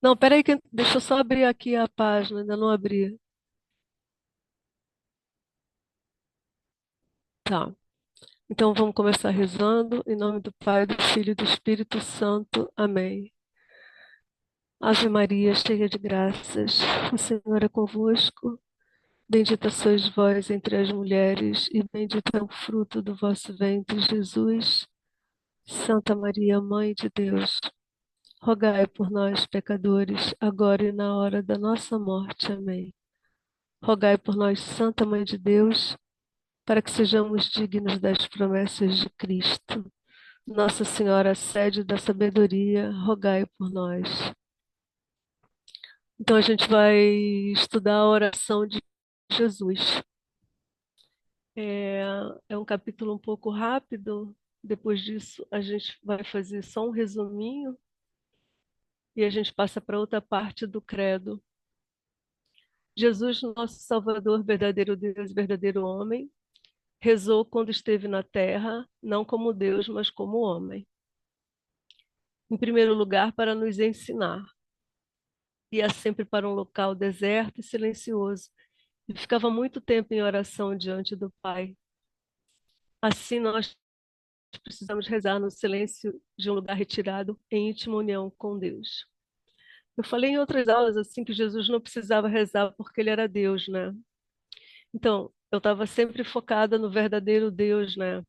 Não, peraí, deixa eu só abrir aqui a página, ainda não abri. Tá. Então vamos começar rezando em nome do Pai, do Filho e do Espírito Santo. Amém. Ave Maria, cheia de graças, o Senhor é convosco. Bendita sois vós entre as mulheres, e bendito é o fruto do vosso ventre, Jesus. Santa Maria, Mãe de Deus, rogai por nós, pecadores, agora e na hora da nossa morte. Amém. Rogai por nós, Santa Mãe de Deus, para que sejamos dignos das promessas de Cristo. Nossa Senhora, sede da sabedoria, rogai por nós. Então a gente vai estudar a oração de Jesus. É, é um capítulo um pouco rápido. Depois disso, a gente vai fazer só um resuminho e a gente passa para outra parte do credo. Jesus, nosso Salvador, verdadeiro Deus, verdadeiro homem, rezou quando esteve na terra, não como Deus, mas como homem. Em primeiro lugar, para nos ensinar. Ia sempre para um local deserto e silencioso e ficava muito tempo em oração diante do Pai. Assim, nós precisamos rezar no silêncio de um lugar retirado, em íntima união com Deus. Eu falei em outras aulas assim que Jesus não precisava rezar porque ele era Deus, né? Então, eu estava sempre focada no verdadeiro Deus, né?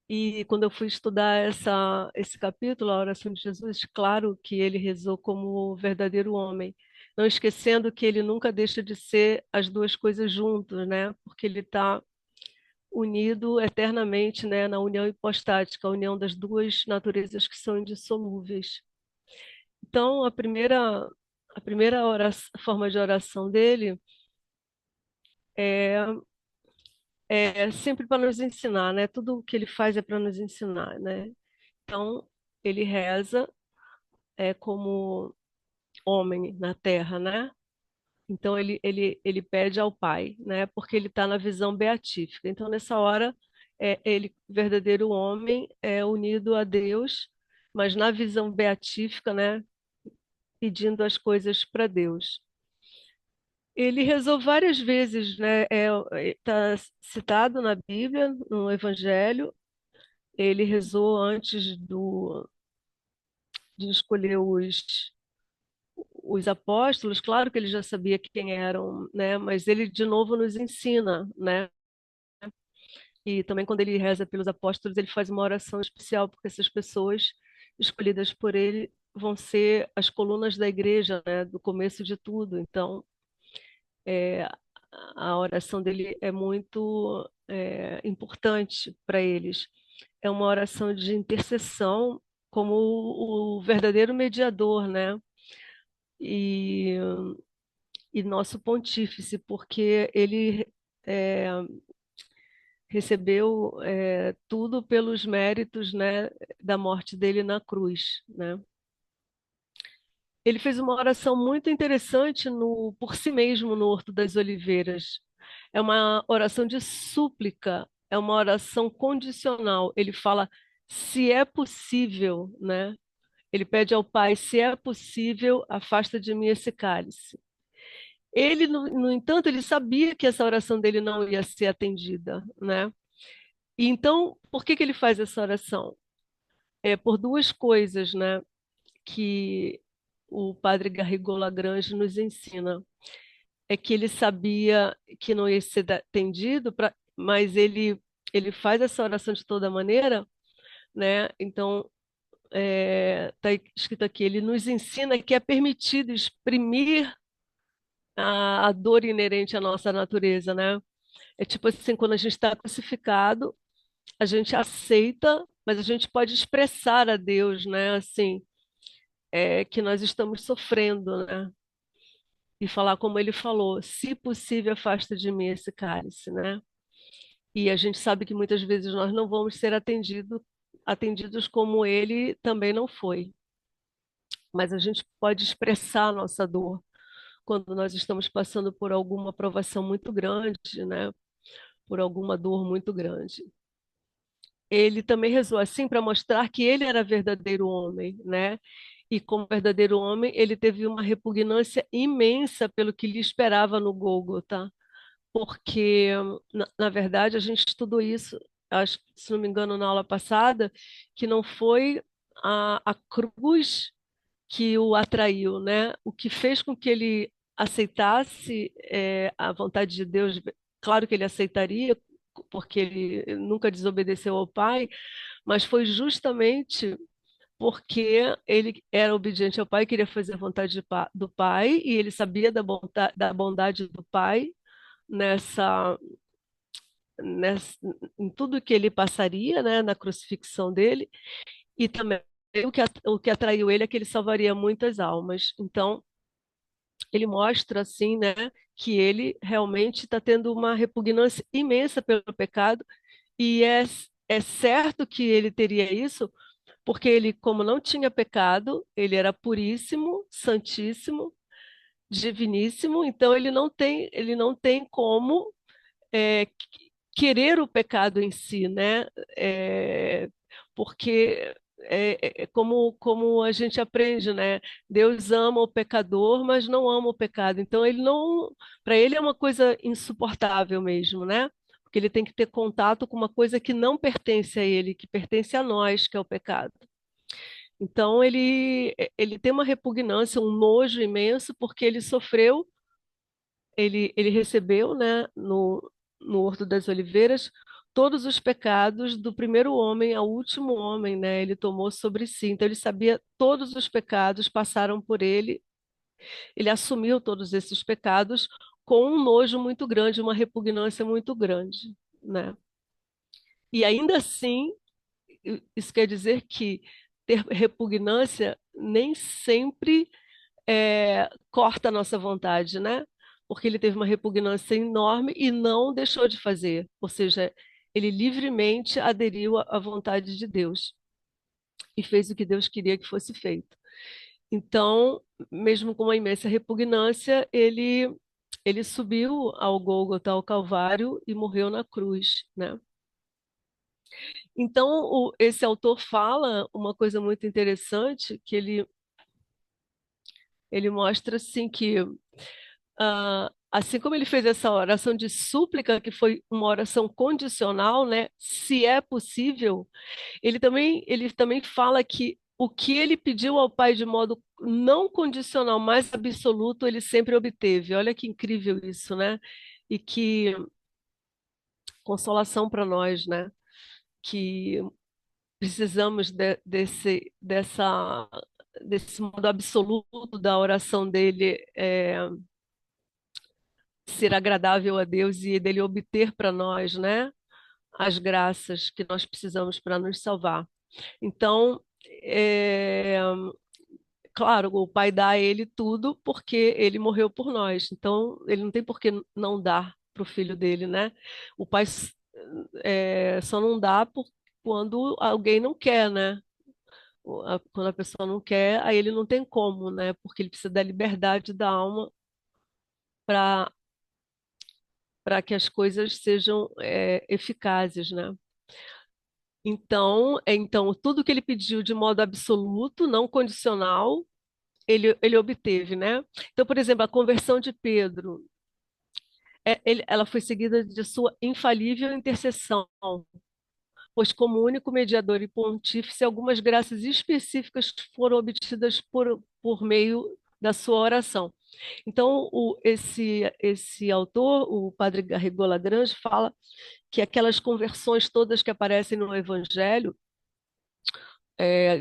E quando eu fui estudar esse capítulo, a oração de Jesus, claro que ele rezou como o verdadeiro homem, não esquecendo que ele nunca deixa de ser as duas coisas juntos, né? Porque ele está unido eternamente, né, na união hipostática, a união das duas naturezas que são indissolúveis. Então, a primeira forma de oração dele é, é sempre para nos ensinar, né? Tudo o que ele faz é para nos ensinar, né? Então, ele reza como homem na terra, né? Então, ele pede ao Pai, né? Porque ele está na visão beatífica. Então, nessa hora, ele, verdadeiro homem, é unido a Deus, mas na visão beatífica, né? Pedindo as coisas para Deus. Ele rezou várias vezes, né? Está citado na Bíblia, no Evangelho. Ele rezou antes de escolher os apóstolos. Claro que ele já sabia quem eram, né? Mas ele de novo nos ensina, né? E também quando ele reza pelos apóstolos, ele faz uma oração especial, porque essas pessoas escolhidas por ele vão ser as colunas da igreja, né? Do começo de tudo. Então, é, a oração dele é muito importante para eles. É uma oração de intercessão como o verdadeiro mediador, né? E, e nosso pontífice, porque ele é, recebeu tudo pelos méritos, né, da morte dele na cruz, né? Ele fez uma oração muito interessante no por si mesmo no Horto das Oliveiras. É uma oração de súplica, é uma oração condicional. Ele fala, se é possível, né? Ele pede ao Pai, se é possível, afasta de mim esse cálice. Ele, no entanto, ele sabia que essa oração dele não ia ser atendida, né? E então, por que que ele faz essa oração? É por duas coisas, né, que o padre Garrigou Lagrange nos ensina. É que ele sabia que não ia ser atendido, mas ele faz essa oração de toda maneira, né? Então, está escrito aqui, ele nos ensina que é permitido exprimir a dor inerente à nossa natureza, né? É tipo assim, quando a gente está crucificado, a gente aceita, mas a gente pode expressar a Deus, né? Assim, que nós estamos sofrendo, né? E falar como ele falou, se possível, afasta de mim esse cálice, né? E a gente sabe que muitas vezes nós não vamos ser atendidos como ele também não foi. Mas a gente pode expressar a nossa dor quando nós estamos passando por alguma provação muito grande, né? Por alguma dor muito grande. Ele também rezou assim para mostrar que ele era verdadeiro homem, né? E como verdadeiro homem, ele teve uma repugnância imensa pelo que lhe esperava no Gólgota, porque, na verdade, a gente estudou isso, acho, se não me engano, na aula passada, que não foi a cruz que o atraiu, né? O que fez com que ele aceitasse a vontade de Deus, claro que ele aceitaria, porque ele nunca desobedeceu ao Pai, mas foi justamente porque ele era obediente ao Pai, queria fazer a vontade do Pai, e ele sabia da bondade do Pai nessa, nessa, em tudo que ele passaria, né, na crucifixão dele, e também o que atraiu ele é que ele salvaria muitas almas. Então, ele mostra assim, né, que ele realmente está tendo uma repugnância imensa pelo pecado, e é certo que ele teria isso, porque ele, como não tinha pecado, ele era puríssimo, santíssimo, diviníssimo, então ele não tem como querer o pecado em si, né? É, porque como a gente aprende, né? Deus ama o pecador, mas não ama o pecado. Então ele não, para ele é uma coisa insuportável mesmo, né? Porque ele tem que ter contato com uma coisa que não pertence a ele, que pertence a nós, que é o pecado. Então ele tem uma repugnância, um nojo imenso, porque ele sofreu, ele recebeu, né, no Horto das Oliveiras, todos os pecados do primeiro homem ao último homem, né? Ele tomou sobre si. Então ele sabia todos os pecados, passaram por ele, ele assumiu todos esses pecados com um nojo muito grande, uma repugnância muito grande, né? E ainda assim, isso quer dizer que ter repugnância nem sempre corta a nossa vontade, né? Porque ele teve uma repugnância enorme e não deixou de fazer. Ou seja, ele livremente aderiu à vontade de Deus e fez o que Deus queria que fosse feito. Então, mesmo com uma imensa repugnância, ele subiu ao Gólgota, ao Calvário, e morreu na cruz, né? Então, esse autor fala uma coisa muito interessante, que ele mostra assim que assim como ele fez essa oração de súplica, que foi uma oração condicional, né? Se é possível, ele também fala que o que ele pediu ao Pai de modo não condicional, mas absoluto, ele sempre obteve. Olha que incrível isso, né? E que consolação para nós, né? Que precisamos desse modo absoluto da oração dele. Ser agradável a Deus e dele obter para nós, né, as graças que nós precisamos para nos salvar. Então, é, claro, o Pai dá a ele tudo porque ele morreu por nós. Então, ele não tem por que não dar para o filho dele, né? O Pai só não dá quando alguém não quer, né? Quando a pessoa não quer, aí ele não tem como, né? Porque ele precisa da liberdade da alma para que as coisas sejam eficazes, né? Então, tudo que ele pediu de modo absoluto, não condicional, ele obteve, né? Então, por exemplo, a conversão de Pedro, ela foi seguida de sua infalível intercessão, pois como único mediador e pontífice, algumas graças específicas foram obtidas por meio da sua oração. Então, esse autor, o padre Garrigou Lagrange, fala que aquelas conversões todas que aparecem no Evangelho,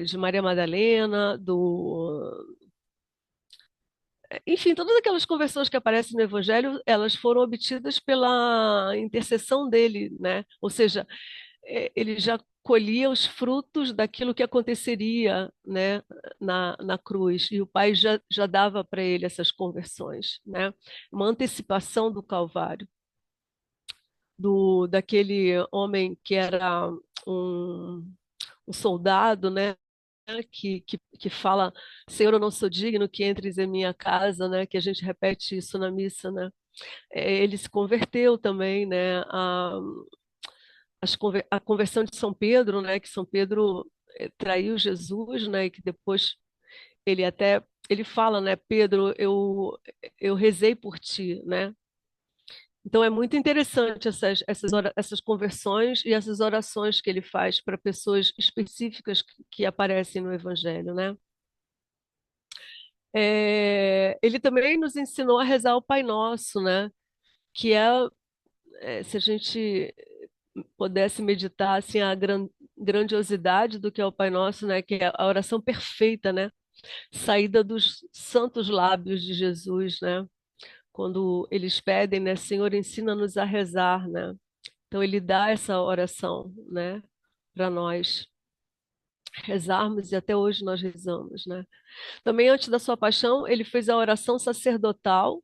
de Maria Madalena, enfim, todas aquelas conversões que aparecem no Evangelho, elas foram obtidas pela intercessão dele, né? Ou seja, ele já colhia os frutos daquilo que aconteceria, né, na cruz, e o Pai já dava para ele essas conversões, né? Uma antecipação do Calvário, daquele homem que era um, um soldado, né? Que fala, Senhor, eu não sou digno que entres em minha casa, né? Que a gente repete isso na missa, né? Ele se converteu também, né? A conversão de São Pedro, né? Que São Pedro traiu Jesus, né? E que depois ele fala, né, Pedro, eu rezei por ti, né? Então é muito interessante essas conversões e essas orações que ele faz para pessoas específicas que aparecem no Evangelho, né? Ele também nos ensinou a rezar o Pai Nosso, né? Que se a gente pudesse meditar assim a grandiosidade do que é o Pai Nosso, né? Que é a oração perfeita, né? Saída dos santos lábios de Jesus, né? Quando eles pedem, né? Senhor, ensina-nos a rezar, né? Então ele dá essa oração, né? Para nós rezarmos e até hoje nós rezamos, né? Também antes da sua paixão, ele fez a oração sacerdotal